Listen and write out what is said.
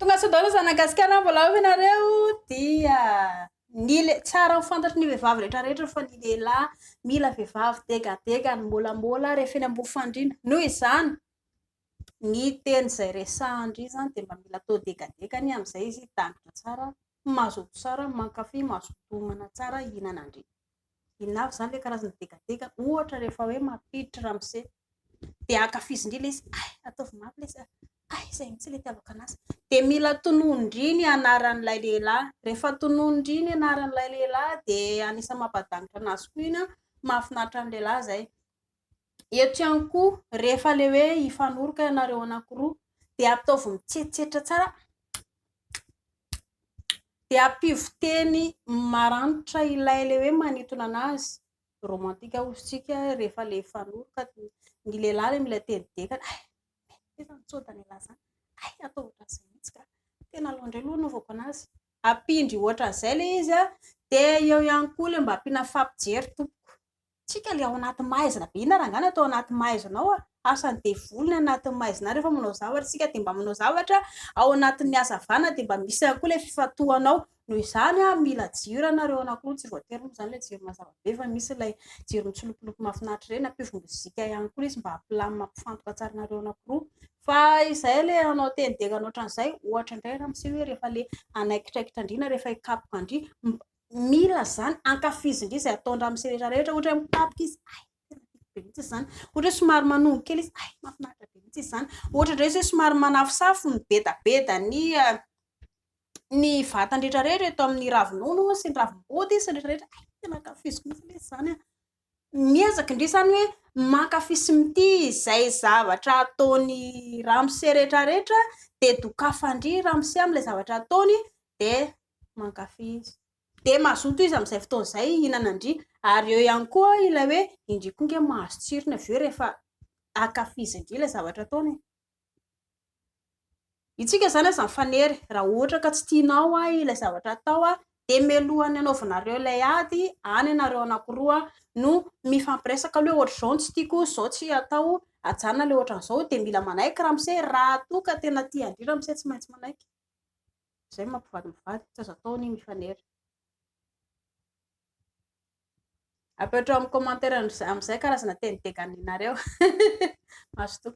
Tonga sao daholo zanagasikara mbola avy ianareo dia ny tsara mifantatry ny vehivavy rehetrarehetra fa ny lehilahy mila vehivavy tegatega ny mbolambola rehefa eny ambony fandriana noho izany ny teny izay resahandry zany dia mba mila atao degadegany amin'izay izy tangitra tsara mazoto tsara mankafy mazotomana tsara hihinanandry inona avy zany le karazana degadega ohatra rehefa hoe mampiditra ramose dia akafizindrila izy ataovy mafy le izy izay mitsy le tiavaka anazy dia mila tonondriny anaran'ilay lehilahy rehefa tonondriny anaran'ilay lehilahy dia anisany mampadangitra anazy koa iny mahafinaritra ny lehilahy zay eto ihany koa rehefa le hoe hifanoroka ianareo anankiroa dia ataovy mitsetsitra tsara dia ampivoteny maranitra ilay le hoe manintona anazy romantika ozintsika rehefa le hifanoroka ny lehilahy le mila teny dekany tsodany lahy zany atao ohatran'izay mihitsy ka tena loandray aloha naovako anazy ampindry ohatran'izay le izy dia eo ihany koa le mba ampiana fampijery tompoko tsika le ao anaty maizina be ina rangana atao anaty maizinao asany devolony anatin'ny maizina rehefa manao zavatra tsika dia mba manao zavatra ao anatin'ny hazavana dia mba misy ihany koa le fifatohanao noho izany mila jiro ianareo anankiroa tsy voatery moa zany le jiro mazava be fa misy ilay jiro mitsolopoloko mahafinaritra ireny ampivo mozika ihany koa izy mba hampilamy mampifantoka tsara anareo anankiroa fa izay le anao teny degana ohatran'izay ohatra indray ramose hoe rehefa le anaikitraikitra andrina rehefa hikapoka andry mila zany ankafizindry izay ataon'ny ramose rehetrarehetra ohatra hoe mikapoka izy be mihitsy zany ohatra somary manongo kely izy mahafinaritra be mihitsy izy zany ohatra indray izy somary manafosafo mibedabeda ny vatany rehetrarehetra eto amin'ny ravinono sy ny ravim-body sy ny rehetrarehetra tena ankafiziko mihitsy le zany miezaka indray zany hoe mankafy sy mity izay zavatra ataony ramose rehetrarehetra dia dokafandry ramose amin'ilay zavatra ataony dia mankafy izy dia mazoto izy amin'izay fotoan'izay hihinanandry ary eo ihany koa ilay hoe indrikonge mahazo tsirony avy eo rehefa ankafizindry ilay zavatra ataony itsika zany aza mifanery raha ohatra ka tsy tianao ilay zavatra atao dia mialohan'ny anaovanareo ilay ady any ianareo anankiroa no mifampiresaka hoe ohatr'izao tsy tiako izao tsy atao ajanona le ohatran'izao dia mila manaiky ramose raha toa ka tena tia andry ramose tsy maintsy manaiky izay mampivady mivady tsy azo atao ny mifanery apetrao amin'ny commentaire amin'izay karazana teny deganinareo mazoto